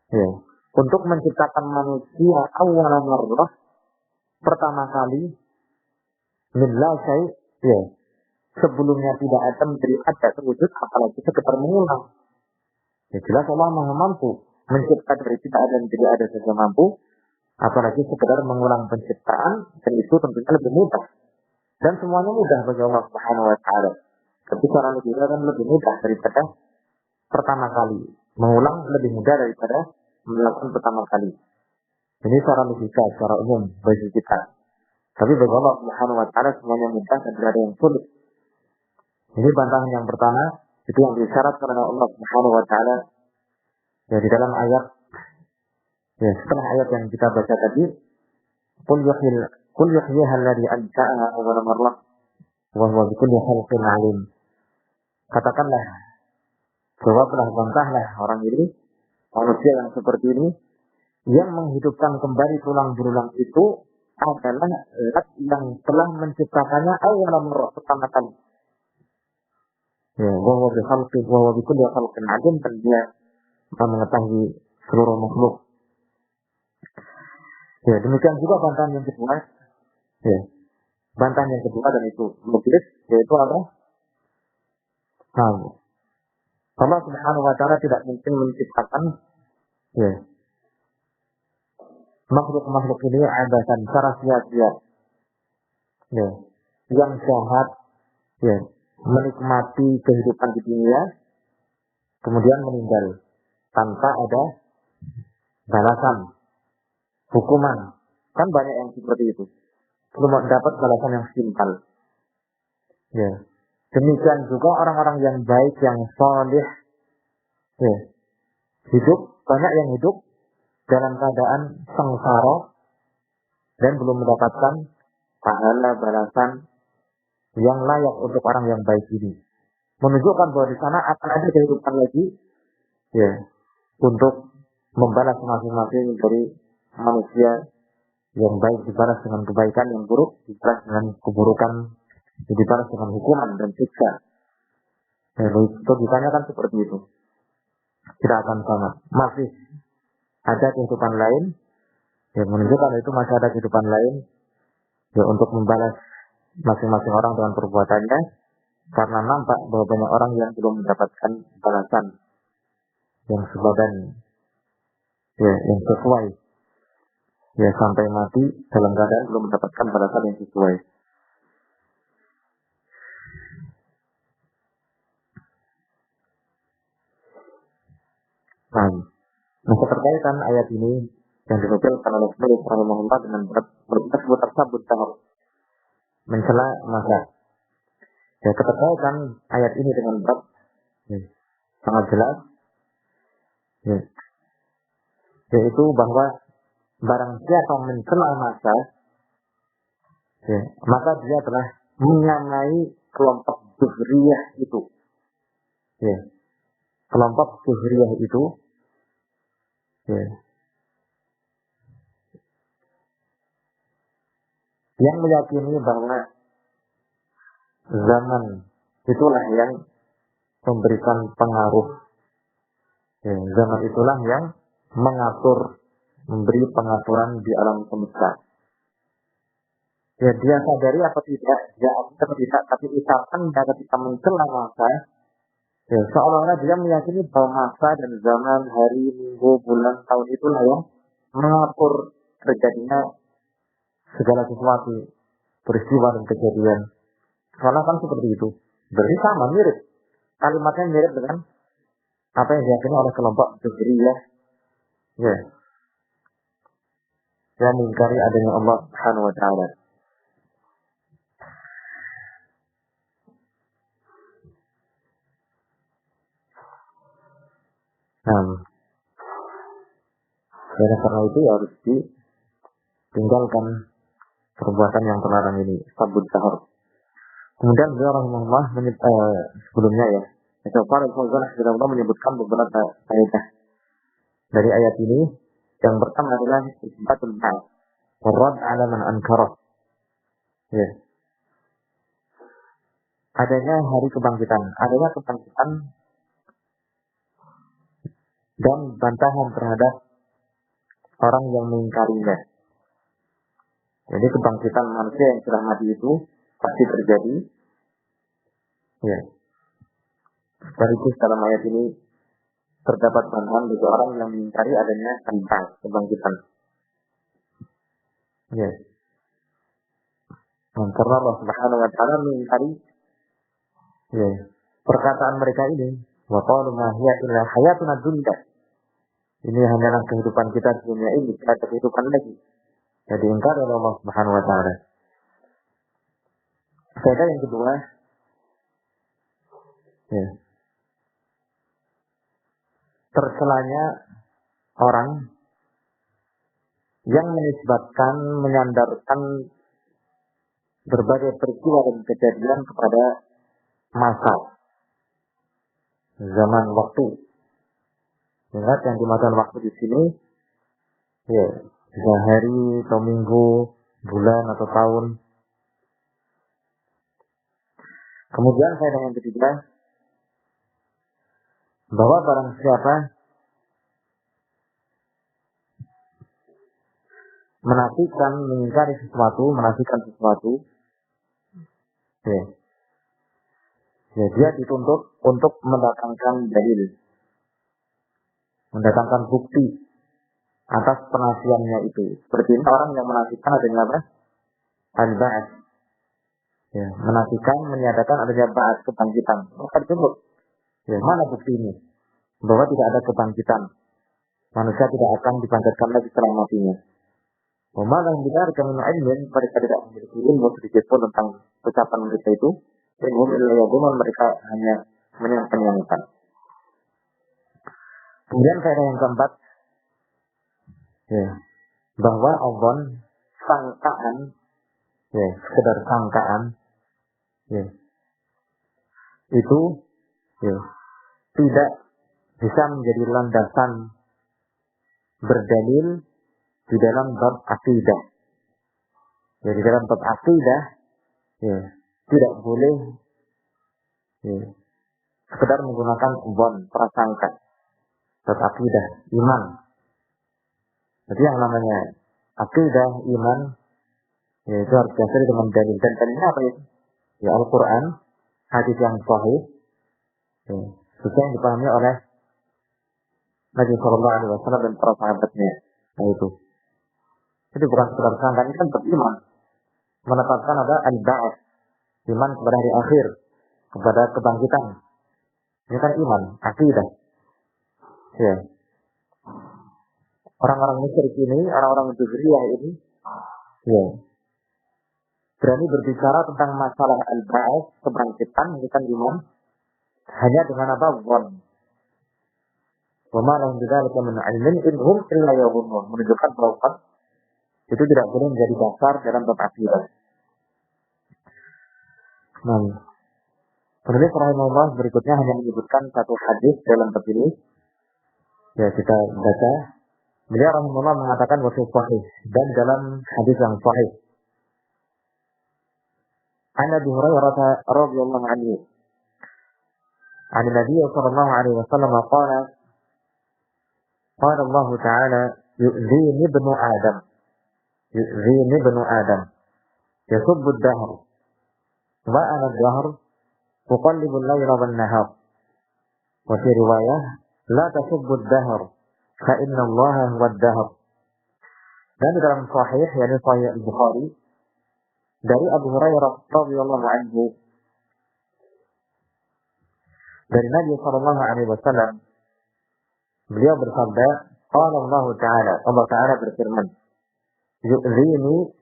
ya, untuk menciptakan manusia awal marrah, pertama kali min la syai', ya, sebelumnya tidak ada menjadi ada terwujud, apalagi sekedar mengulang. Ya, jelas Allah maha mampu mencipta dari tidak ada menjadi ada saja mampu, apalagi sekedar mengulang penciptaan, dan itu tentunya lebih mudah. Dan semuanya mudah bagi Allah Subhanahu wa Ta'ala. Tapi cara lebih mudah daripada pertama kali. Mengulang lebih mudah daripada melakukan pertama kali. Ini secara logika, secara umum bagi kita. Tapi bagi Allah Subhanahu wa Ta'ala semuanya mudah dan tidak ada yang sulit. Ini bantahan yang pertama, itu yang disyaratkan oleh Allah Subhanahu wa Ta'ala. Ya, di dalam ayat, ya, setelah ayat yang kita baca tadi, Qul yuhyiha alladhi ansha'aha awwala marrah wa huwa bikulli khalqin 'alim. Katakanlah, jawablah, bantahlah orang ini, manusia yang seperti ini, yang menghidupkan kembali tulang belulang itu adalah zat yang telah menciptakannya awwala marrah, pertama kali. Ya, wa huwa bikulli khalqin 'alim, dan dia mengetahui seluruh makhluk. Ya, demikian juga bantahan yang kedua. Ya, bantahan yang kedua, dan itu logis, yaitu apa? Nah, Allah Subhanahu wa Ta'ala tidak mungkin menciptakan, ya, makhluk-makhluk ini abadan, secara sia-sia. Ya, yang jahat, ya, menikmati kehidupan di dunia, kemudian meninggal tanpa ada balasan, hukuman. Kan banyak yang seperti itu. Belum dapat balasan yang simpel. Ya. Demikian juga orang-orang yang baik, yang saleh, ya. Banyak yang hidup dalam keadaan sengsara dan belum mendapatkan pahala balasan yang layak untuk orang yang baik ini. Menunjukkan bahwa di sana akan ada kehidupan lagi, ya, untuk membalas masing-masing dari manusia yang baik dibalas dengan kebaikan, yang buruk dibalas dengan keburukan, dibalas dengan hukuman dan siksa. Itu ditanyakan seperti itu. Tidak akan sama. Masih ada kehidupan lain yang menunjukkan itu masih ada kehidupan lain ya, untuk membalas masing-masing orang dengan perbuatannya, karena nampak bahwa banyak orang yang belum mendapatkan balasan yang sepadan, ya, yang sesuai, ya, sampai mati dalam keadaan belum mendapatkan balasan yang sesuai. Nah, keterkaitan ayat ini yang dinukilkan oleh penulis rahimahullah dengan tersebut tersebut mencela masa. Ya, keterkaitan ayat ini dengan bab sangat jelas, ya, yaitu bahwa barang siapa mencela masa, ya, maka dia telah menyamai kelompok zuhriyah itu. Ya, kelompok zuhriyah itu, ya, yang meyakini bahwa zaman itulah yang memberikan pengaruh, ya, zaman itulah yang mengatur, memberi pengaturan di alam semesta. Ya, dia sadari apa tidak, dia atau tidak, tapi ucapan dia ketika mencela masa, ya, seolah-olah dia meyakini bahwa masa dan zaman, hari, minggu, bulan, tahun itulah yang mengatur terjadinya segala sesuatu, peristiwa dan kejadian. Soalnya kan seperti itu. Berarti sama, mirip. Kalimatnya mirip dengan apa yang diyakini oleh kelompok Zuhriyah, ya, yang mengingkari adanya Allah Subhanahu wa Ta'ala. Karena itu harus ditinggalkan perbuatan yang terlarang ini, sabut sahur. Kemudian beliau rahimahullah sebelumnya, ya, Syaikhul Fauzan rahimahullah menyebutkan beberapa faedah dari ayat ini. Yang pertama adalah isbatul ba'ats wa radd 'ala man ankara. Ya. Adanya hari kebangkitan, dan bantahan terhadap orang yang mengingkarinya. Jadi kebangkitan manusia yang sudah mati itu pasti terjadi. Ya. Sekaligus dalam ayat ini terdapat bantahan bagi orang yang mengingkari adanya kebangkitan. Ya. Dan karena Allah Subhanahu wa Ta'ala mengingkari, ya, perkataan mereka ini, wa qalu ma hiya illa hayatuna dunya. Ini hanyalah kehidupan kita di dunia ini, tidak ada kehidupan lagi. Jadi ingkar oleh Allah Subhanahu wa Ta'ala. Faedah yang kedua, ya, tercelanya orang yang menisbatkan, menyandarkan berbagai peristiwa dan kejadian kepada masa, zaman, waktu. Ingat yang dimaksud waktu di sini, ya, bisa hari atau minggu, bulan atau tahun. Kemudian faedah yang ketiga, bahwa barang siapa menafikan, mengingkari sesuatu, menafikan sesuatu, ya, ya, dia dituntut untuk mendatangkan dalil, mendatangkan bukti atas penafiannya itu. Seperti ini orang yang menafikan adanya apa? Al-ba'ats. Ya, menafikan, menyatakan adanya ba'ats, kebangkitan. Maka disebut, ya, mana bukti ini? Bahwa tidak ada kebangkitan. Manusia tidak akan dibangkitkan lagi setelah matinya. Malah yang kami ilmin, mereka tidak memiliki ilmu sedikit pun tentang ucapan mereka itu. Ilmu mereka hanya menyangka-nyangka. Kemudian faedah yang keempat, ya, bahwa azan sangkaan, ya, sekedar sangkaan, ya, itu, ya, tidak bisa menjadi landasan berdalil di dalam bab akidah. Ya, di dalam bab akidah, ya, tidak boleh, ya, sekedar menggunakan zon, prasangka. Bab akidah, iman. Jadi yang namanya akidah, iman, ya, itu harus dasar dengan dalil. Dan dalilnya apa itu? Ya, Al-Quran, hadis yang sahih, ya, sesuai yang dipahami oleh Nabi Sallallahu Alaihi Wasallam dan para sahabatnya. Nah itu. Jadi bukan sekedar sangka, ini kan beriman. Menetapkan ada al-ba'ats, iman kepada hari akhir, kepada kebangkitan. Ini kan iman, akidah. Ya. Orang-orang musyrik ini, orang-orang Jubriyah ini, ya, berani berbicara tentang masalah al-ba'ats, kebangkitan, ini kan iman, hanya dengan apa? Zon. Wa ma lahum bidzalika min 'ilmin in hum illa yadhunnun. Menunjukkan bahwa itu tidak boleh menjadi dasar dalam bab akidah. Nah, penulis rahimahullah berikutnya hanya menyebutkan satu hadis dalam bab ini. Ya, kita baca. Beliau rahimahullah mengatakan wa fi sahih, dan dalam hadis yang sahih. An Abi Hurairah radhiyallahu anhu. An Nabi sallallahu alaihi wasallam qala Allah Ta'ala yu'zini ibnu Adam. يؤذيني ابن آدم يسب الدهر وأنا الدهر أقلب الليل والنهار وفي رواية لا تسب الدهر فإن الله هو الدهر. Dan dalam sahih, yakni sahih Al-Bukhari, dari Abu Hurairah radhiyallahu anhu, dari Nabi sallallahu alaihi wasallam, beliau bersabda, qala Allah Ta'ala, Allah Ta'ala berfirman, yu'zini,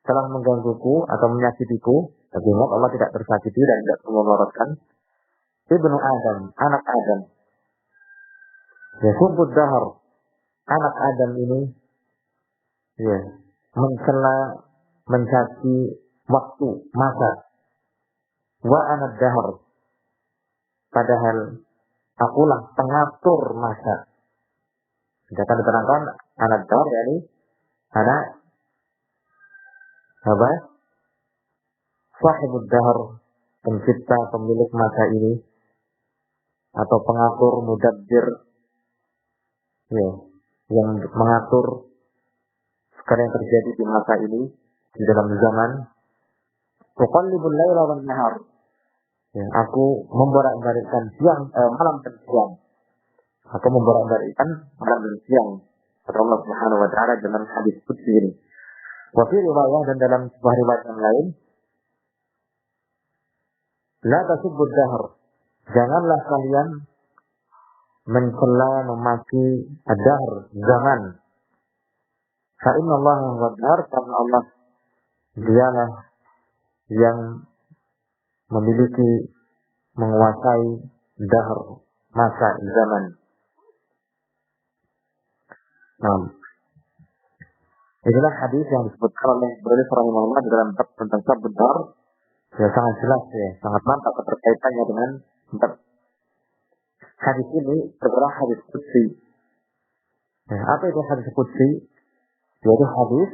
telah menggangguku atau menyakitiku. Tapi ingat, Allah tidak tersakiti dan tidak memudaratkan. Ibnu Adam, anak Adam. Yasubud dahar, anak Adam ini, ya, mencela, mencaci waktu, masa. Wa anak dahar, padahal akulah pengatur masa. Sedangkan diterangkan anak dahar, yakni anak apa? Sahibud dahar, pencipta, pemilik masa ini, atau pengatur, mudabbir, ya, yang mengatur segala yang terjadi di masa ini, di dalam zaman. Tuqallibul laila wan nahar, ya, aku membolak-balikkan malam dan siang. Aku membolak-balikkan malam dan siang. Kata Allah Subhanahu wa Ta'ala dalam hadis qudsi ini. Wa fi riwayah, dan dalam sebuah riwayat yang lain, la tasubbud dahr, janganlah kalian mencela, memaki ad-dahr, zaman. Fa inna Allah huwa ad-dahr, karena Allah dialah yang memiliki, menguasai dahr, masa, zaman. Nah, inilah hadis yang disebutkan oleh penulis rahimahullah di dalam bab tentang sabd dahr. Ya, sangat jelas, ya, sangat nampak keterkaitannya dengan bab. Hadis ini adalah hadis qudsi. Ya, apa itu hadis qudsi? Yaitu hadis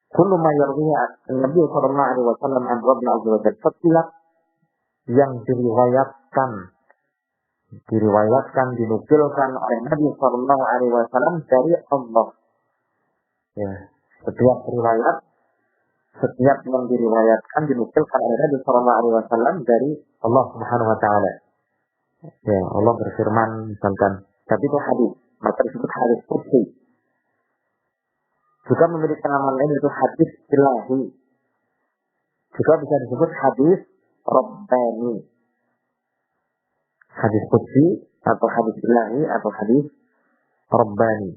kullu ma yarwihi Nabi sallallahu alaihi wasallam an Rabbina azza wa jalla, setiap yang diriwayatkan, dinukilkan oleh Nabi sallallahu alaihi wasallam dari Allah. Ya, setiap riwayat, setiap yang diriwayatkan, dinukilkan oleh Nabi sallallahu alaihi wasallam dari Allah Subhanahu wa taala. Ya, Allah berfirman misalkan, tapi itu hadis, maka disebut hadis qudsi. Juga memiliki nama lain, itu hadis ilahi. Juga bisa disebut hadis rabbani. Hadis qudsi atau hadis ilahi atau hadis Rabbani.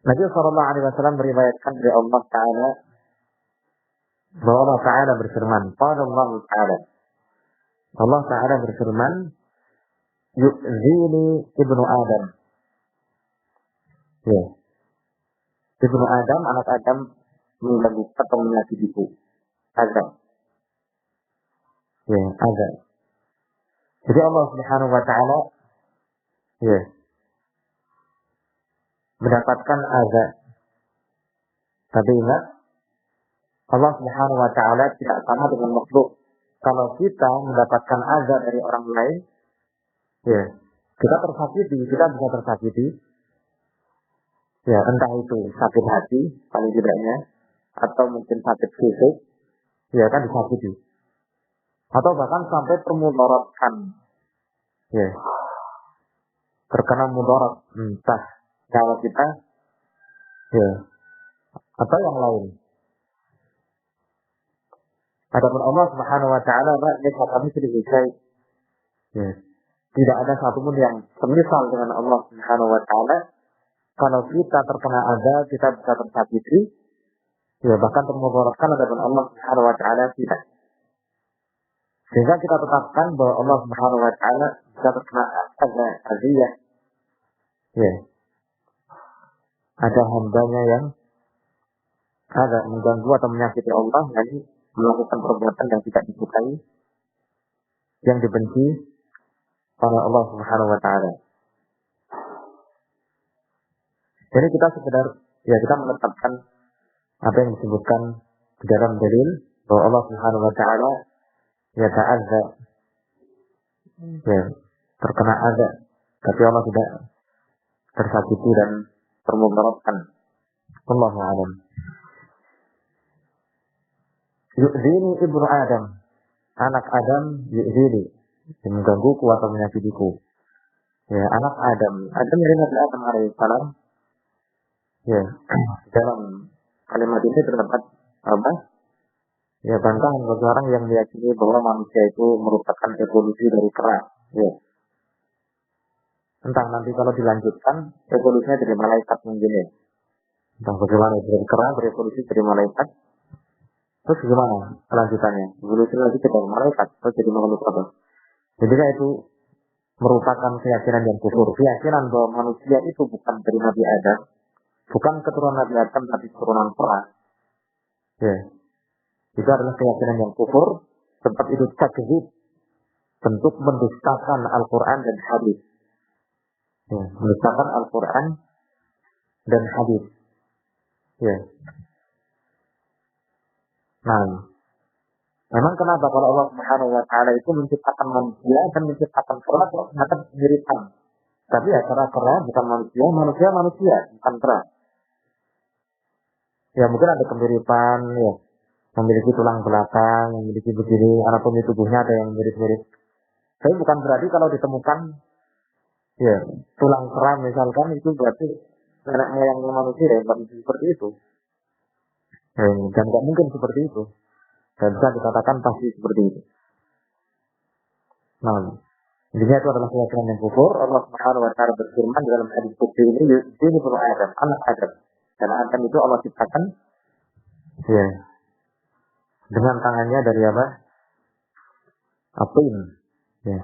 Nabi sallallahu alaihi wasallam meriwayatkan dari Allah Ta'ala bahwa Allah Ta'ala berfirman, qala Allah Ta'ala, Allah Ta'ala berfirman, yu'zini ibnu Adam. Ya. Ibnu Adam, anak Adam mengganggu atau menyakitiku. Azab. Ya, azab. Jadi Allah Subhanahu wa Ta'ala ya mendapatkan azab. Tapi ingat, Allah Subhanahu wa Ta'ala tidak sama dengan makhluk. Kalau kita mendapatkan azab dari orang lain, ya, kita tersakiti, kita bisa tersakiti. Ya, entah itu sakit hati, paling tidaknya, atau mungkin sakit fisik, ya kan disakiti. Atau bahkan sampai termudaratkan, ya, terkena mudarat, entah kalau kita, ya, atau yang lain. Adapun Allah Subhanahu wa Ta'ala, mereka kami sedikit saya, ya, tidak ada satupun yang semisal dengan Allah Subhanahu wa Ta'ala. Kalau kita terkena azab, kita bisa tersakiti, ya, bahkan termudaratkan, adapun Allah Subhanahu wa Ta'ala tidak. Sehingga kita tetapkan bahwa Allah Subhanahu wa Ta'ala bisa terkena azab. Ya. Ada hambanya yang ada mengganggu atau menyakiti Allah, jadi melakukan perbuatan yang tidak disukai, yang dibenci oleh Allah Subhanahu wa Ta'ala. Jadi kita sekedar, ya, kita menetapkan apa yang disebutkan di dalam dalil bahwa Allah Subhanahu wa Ta'ala ya ta'azza, ya, terkena azab, tapi Allah tidak tersakiti dan termudaratkan. Allahu a'lam. Yu'zini ibnu Adam, anak Adam yu'zini, menggangguku atau menyakitiku. Ya, anak Adam dari Nabi Adam alaihissalam. Ya, dalam kalimat ini terdapat apa? Ya, bantahan bagi orang yang meyakini bahwa manusia itu merupakan evolusi dari kera. Ya. Entah nanti kalau dilanjutkan evolusinya dari malaikat mungkin ya. Entah bagaimana dari kera berevolusi dari malaikat. Terus gimana kelanjutannya? Evolusi lagi ke malaikat terus jadi makhluk apa? Jadi itu merupakan keyakinan yang kufur. Keyakinan bahwa manusia itu bukan dari Nabi Adam, bukan keturunan Nabi Adam tapi keturunan kera. Ya. Itu adalah keyakinan yang kufur, sebab itu takdzib, bentuk mendustakan Al-Quran dan hadis. Ya, mendustakan Al-Quran dan hadis. Ya. Nah, memang kenapa kalau Allah Subhanahu wa Ta'ala itu menciptakan manusia dan menciptakan kera, ternyata miripan. Tapi ya kera bukan manusia, manusia bukan kera. Ya mungkin ada kemiripan, ya. Memiliki tulang belakang, memiliki begini, anatomi tubuhnya ada yang mirip-mirip. Tapi bukan berarti kalau ditemukan ya tulang kera misalkan itu berarti nenek moyangnya manusia ya, bukan seperti itu. Dan nggak mungkin seperti itu. Dan bisa dikatakan pasti seperti itu. Nah, intinya itu adalah keyakinan yang kufur. Allah Subhanahu wa Ta'ala berfirman dalam hadis qudsi ini ibnu Adam, anak Adam. Dan Adam itu Allah ciptakan ya dengan tangannya dari apa? Atin. Ya.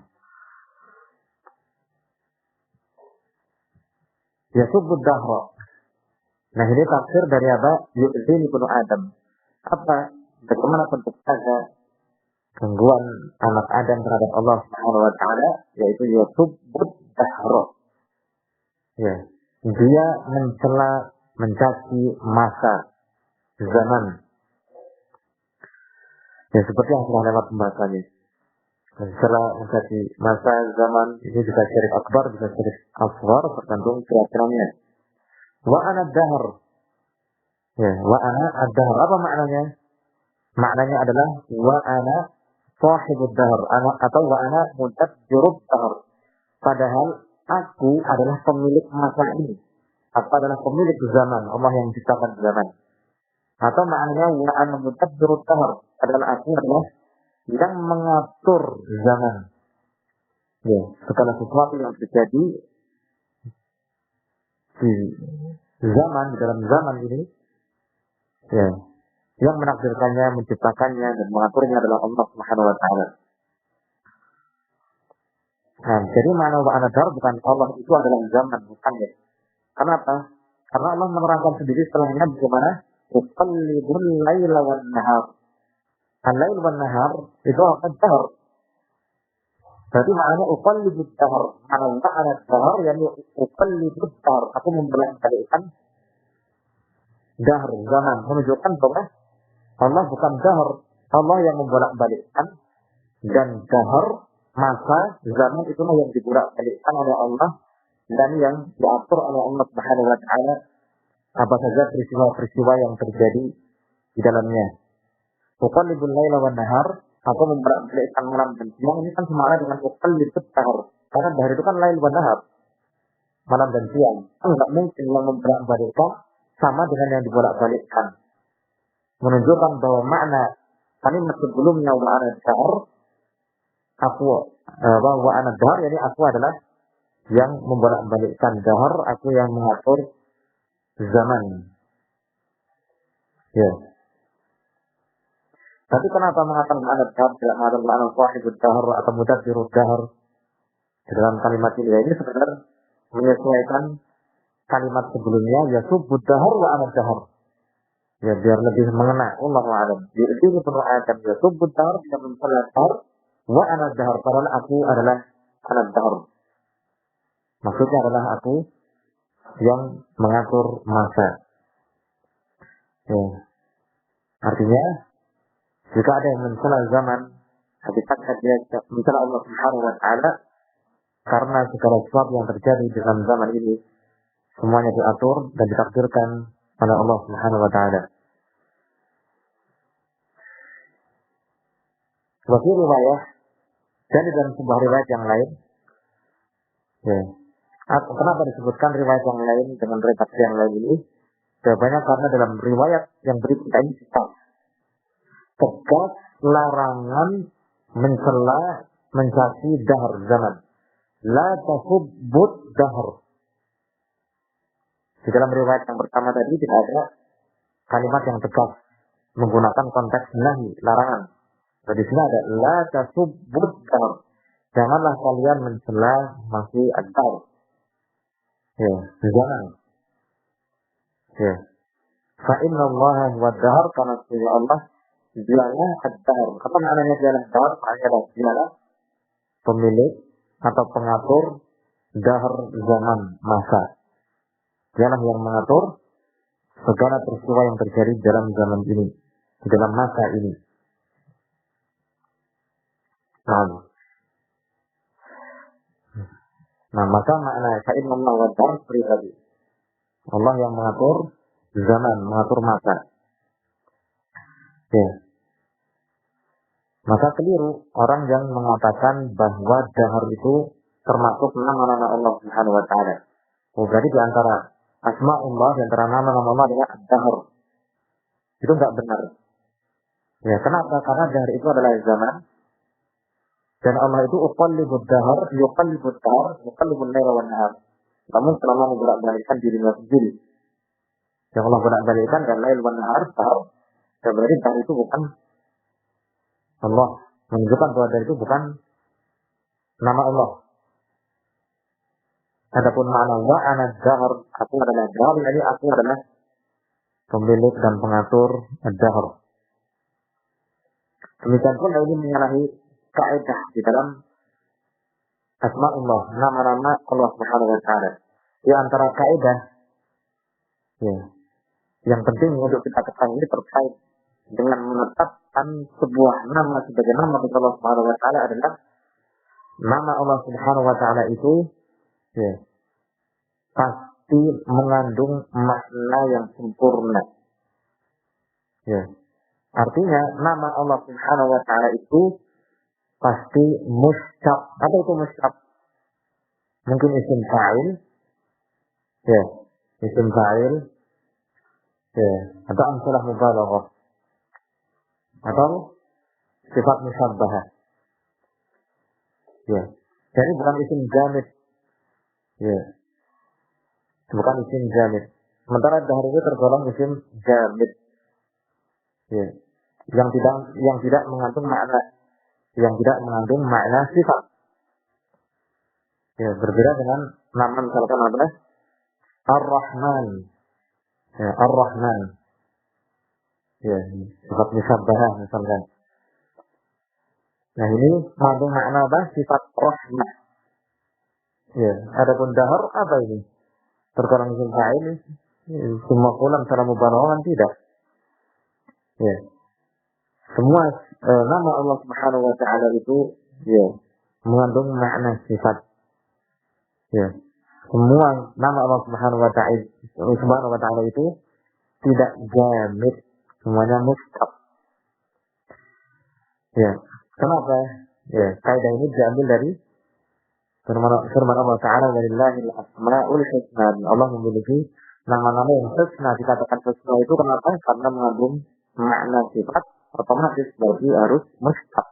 Yasubud dahra. Nah ini tafsir dari apa? Yu'zini ibnu Adam. Apa? Bagaimana bentuk azab gangguan anak Adam terhadap Allah Subhanahu wa Ta'ala, yaitu yasubud dahra. Ya. Dia mencela, mencaci masa, zaman. Ya seperti yang telah lewat pembahasannya. Setelah menjadi masa zaman ini bisa syirik akbar, bisa syirik asghar, tergantung keyakinannya. Wa ana dahr. Ya, wa ana ad-dahr. Apa maknanya? Maknanya adalah wa ana sahibud dahr, atau wa ana muntadzirud dahr. Padahal aku adalah pemilik masa ini. Aku adalah pemilik zaman, Allah yang menciptakan zaman. Atau maknanya wa ana muntadzirud dahr, adalah aku adalah yang mengatur zaman, Ya, segala sesuatu yang terjadi di di dalam zaman ini, ya, yang menakdirkannya, menciptakannya dan mengaturnya adalah Allah Subhanahu wa taala. Nah, jadi mana wa anadar bukan Allah itu adalah zaman, bukan ya. Kenapa? Karena Allah menerangkan sendiri setelahnya bagaimana uqallibul laila wan nahar. Al-lail wan nahar itu apa? Dahr. Berarti maknanya uqallibud dahr. Makna dahr yakni uqallibud dahr. Aku membolak-balikkan dahr, zaman, menunjukkan bahwa Allah bukan dahr. Allah yang membolak-balikkan, dan dahr, masa, zaman itulah yang dibolak-balikkan oleh Allah dan yang diatur oleh Allah Subhanahu wa taala apa saja peristiwa-peristiwa yang terjadi di dalamnya. Uqallibul laila wan nahar, aku membolak-balikkan malam dan siang, ini kan sama dengan uqallibud dahr. Karena dahr itu kan lail wan nahar, malam dan siang. Enggak mungkin yang membolak-balikkan sama dengan yang dibolak-balikkan. Menunjukkan bahwa makna kalimat sebelumnya wa ana dahr, wa ana dahr, yani aku adalah yang membolak-balikkan dahr, aku yang mengatur zaman. Ya. Tapi kenapa mengatakan ma'ana dahr, tidak mengatakan ma'ana sahibud dahr atau mudabbirud dahr di dalam kalimat ini? Ya, ini sebenarnya menyesuaikan kalimat sebelumnya, ya subbud dahr wa ana dahr. Ya, biar lebih mengena. Allahu a'lam. Di sini penuh ayat ya subbud dahr, tidak mencela dahr, wa ana dahr, karena aku adalah ana dahr. Maksudnya adalah aku yang mengatur masa. Ya. Artinya, jika ada yang mencela zaman, hakikatnya dia mencela Allah Subhanahu wa taala, karena segala sesuatu yang terjadi di dalam zaman ini semuanya diatur dan ditakdirkan oleh Allah Subhanahu wa taala. Sebagai riwayah, dan dalam sebuah riwayat yang lain, ya. Kenapa disebutkan riwayat yang lain dengan redaksi yang lain ini? Jawabannya karena dalam riwayat yang berikut ini tegas larangan mencela, mencaci dahr zaman. La tasubbud dahr. Di dalam riwayat yang pertama tadi tidak ada kalimat yang tegas menggunakan konteks nahi, larangan. Di sini ada la tasubbud dahr. Janganlah kalian mencela masih ad-dahr. Ya, jangan. Ya. Fa inna Allah wa dahr, karena sesungguhnya Allah dialah ad-dahr. Apa maknanya dialah dahr? Maknanya adalah dialah pemilik atau pengatur dahr, zaman, masa. Dialah yang mengatur segala peristiwa yang terjadi dalam zaman ini, di dalam masa ini. Nah, maka makna fa inna Allah wa dahr seperti tadi. Allah yang mengatur zaman, mengatur masa. Ya. Maka keliru orang yang mengatakan bahwa dahr itu termasuk nama-nama Allah Subhanahu wa taala. Berarti di antara asma'ullah, di antara nama-nama Allah adalah ad-dahr. Itu enggak benar. Ya, kenapa? Karena dahr itu adalah zaman. Dan Allah itu uqallibud dahr, yuqallibud dahr, yuqallibul laila wan nahar. Namun selama membolak-balikkan dirinya sendiri. Yang Allah bolak-balikkan dan lail wan nahar, dahr. Dan berarti dahr itu bukan Allah. Menunjukkan bahwa dahr itu bukan nama Allah. Adapun makna wa ana dahr, aku adalah dahr, jadi aku adalah pemilik dan pengatur ad-dahr. Demikian pun ini menyalahi kaidah di dalam asma'ullah, nama-nama Allah Subhanahu wa taala. Di antara kaidah ya, yang penting untuk kita ketahui terkait dengan menetapkan sebuah nama sebagai nama Allah Subhanahu wa taala adalah nama Allah Subhanahu wa taala itu ya, pasti mengandung makna yang sempurna. Ya. Artinya nama Allah Subhanahu wa taala itu pasti mustaq. Apa itu mustaq? Mungkin isim fa'il. Ya, isim fa'il. Ya, atau amsalah mubalaghah. Atau sifat musyabbahah. Ya. Jadi bukan isim jamid. Ya, bukan isim jamid. Sementara dahar itu tergolong isim jamid. Ya, yang tidak mengandung makna, sifat. Ya, berbeda dengan nama misalkan apa? Ar-Rahman. Ya, Ar-Rahman. Ya, sifat musabbahah misalkan. Nah, ini mengandung makna apa? Sifat rahmah. Ya, adapun dahar apa ini? Tergolong isim fa'il. Semua kulam secara mubalaghah tidak. Ya. Semua nama Allah Subhanahu wa taala itu ya mengandung makna sifat. Ya. Semua nama Allah Subhanahu wa taala itu tidak jamid, semuanya mustaq. Ya. Kenapa? Ya, kaidah ini diambil dari firman Allah Taala, "Walillahil asmaul husna." Allah memiliki nama-nama yang husna. Dikatakan husna itu kenapa? Karena mengandung makna sifat, otomatis berarti harus mustaq.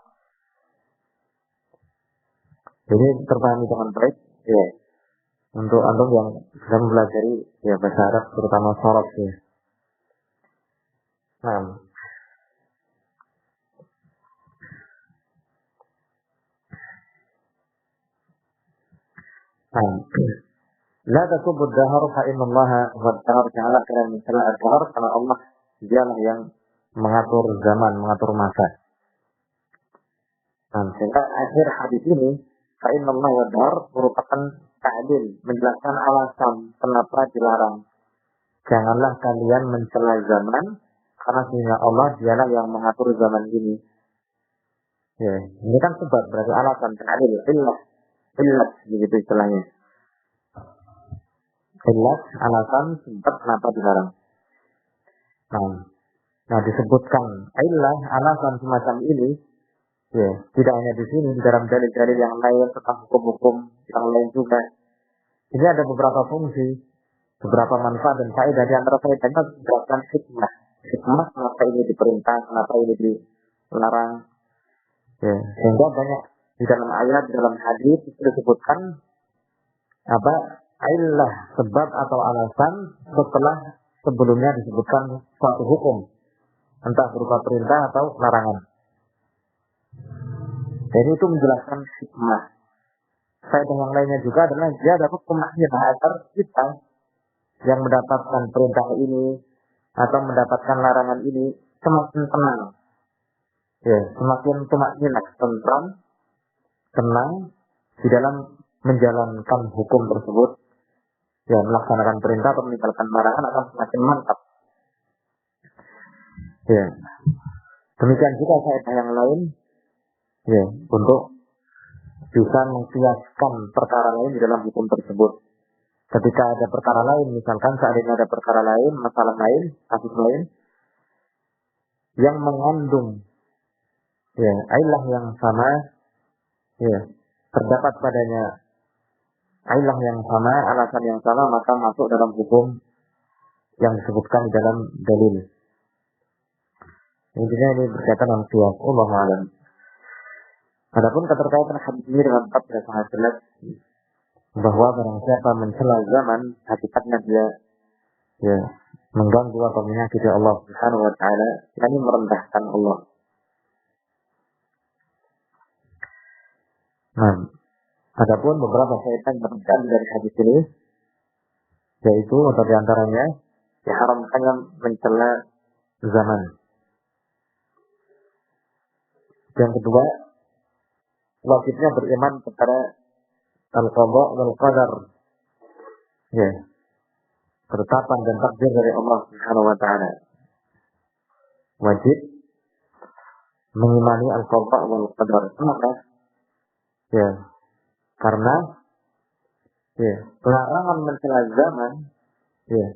Jadi terpahami dengan baik, ya. Untuk antum yang sedang mempelajari ya bahasa Arab, terutama sharaf ya. La tasubud dahar fa inna Allah wa dahar ta'ala kalian mencela ad-dahar karena Allah dialah yang mengatur zaman, mengatur masa. Sehingga akhir hadis ini fa inna Allah wa dahar merupakan ta'dil, menjelaskan alasan kenapa dilarang. Janganlah kalian mencela zaman karena sehingga Allah dialah yang mengatur zaman ini. Ya, ini kan sebab berarti alasan ta'dil, illah begitu istilahnya. Illah, alasan, sebab kenapa dilarang. Nah, disebutkan illah, alasan semacam ini, ya, tidak hanya di sini, di dalam dalil-dalil yang lain tentang hukum-hukum yang lain juga. Ini ada beberapa fungsi, beberapa manfaat dan faedah. Di antara faedahnya menjelaskan hikmah. Hikmah kenapa ini diperintah, kenapa ini dilarang. Ya, sehingga banyak di dalam ayat, dalam hadis itu disebutkan apa illah, sebab atau alasan setelah sebelumnya disebutkan suatu hukum, entah berupa perintah atau larangan. Jadi itu menjelaskan hikmah. Faedah yang lainnya juga adalah dia dapat pemahaman agar kita yang mendapatkan perintah ini atau mendapatkan larangan ini semakin tenang. Ya, semakin tenang di dalam menjalankan hukum tersebut. Ya, melaksanakan perintah atau meninggalkan larangan akan semakin mantap. Ya, demikian juga faedah yang lain. Ya, untuk bisa mengkiaskan perkara lain di dalam hukum tersebut. Ketika ada perkara lain, misalkan saat ini ada perkara lain, masalah lain, kasus lain, yang mengandung ya illah yang sama, ya terdapat padanya illah yang sama, alasan yang sama, maka masuk dalam hukum yang disebutkan dalam dalil. Intinya ini berkaitan dengan qiyas. Allahu a'lam. Adapun keterkaitan hadis ini dengan bab yang sangat jelas bahwa barang siapa mencela zaman, hakikatnya dia ya mengganggu atau menyakiti Allah Subhanahu wa taala, ini merendahkan Allah. Nah, adapun beberapa faedah yang terkandung dari hadis ini, yaitu atau diantaranya diharamkannya mencela zaman. Yang kedua, wajibnya beriman kepada al-qada wal qadar. Ya. Ketetapan dan takdir dari Allah Subhanahu wa taala. Wajib mengimani al-qada wal qadar. Kenapa? Ya. Karena ya, larangan mencela zaman ya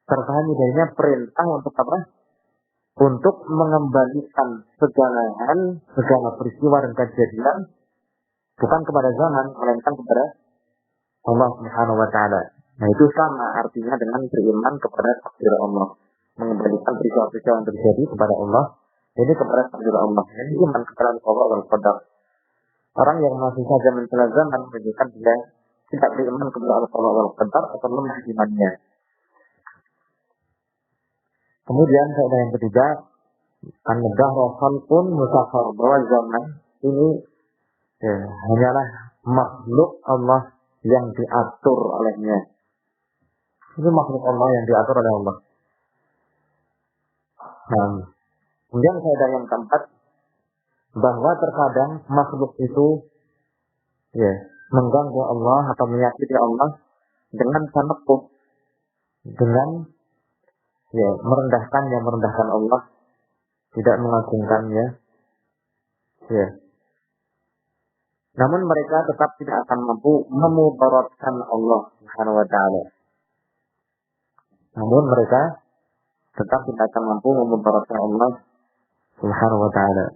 terpahami darinya perintah untuk apa? Untuk mengembalikan segala hal, segala peristiwa dan kejadian bukan kepada zaman, melainkan kepada Allah Subhanahu wa taala. Nah, itu sama artinya dengan beriman kepada takdir Allah, mengembalikan peristiwa-peristiwa yang terjadi kepada Allah, ini kepada takdir Allah. Ini iman kepada Allah wal qadar. Orang yang masih saja mencela zaman menunjukkan dia tidak beriman kepada Allah wal qadar atau lemah imannya. Kemudian faedah yang ketiga, an-dahra khalqun musakhkhar, bahwa zaman ini hanyalah makhluk Allah yang diatur olehnya. Ini makhluk Allah yang diatur oleh Allah. Nah, kemudian faedah yang keempat, bahwa terkadang makhluk itu mengganggu Allah atau menyakiti Allah dengan tanepuh, dengan merendahkan Allah, tidak mengagungkannya. Namun mereka tetap tidak akan mampu memudaratkan Allah Subhanahu wa taala. Namun mereka tetap tidak akan mampu memudaratkan Allah Subhanahu wa taala.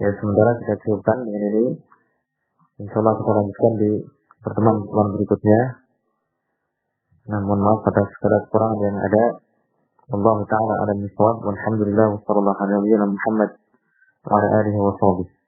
Sementara kita cukupkan dengan ini. Insyaallah kita lanjutkan di pertemuan berikutnya. Namun maaf atas segala kekurangan yang ada. Allah taala a'lam bishawab. Walhamdulillah wassallallahu ala nabiyyina Muhammad wa ala alihi wa sahbihi.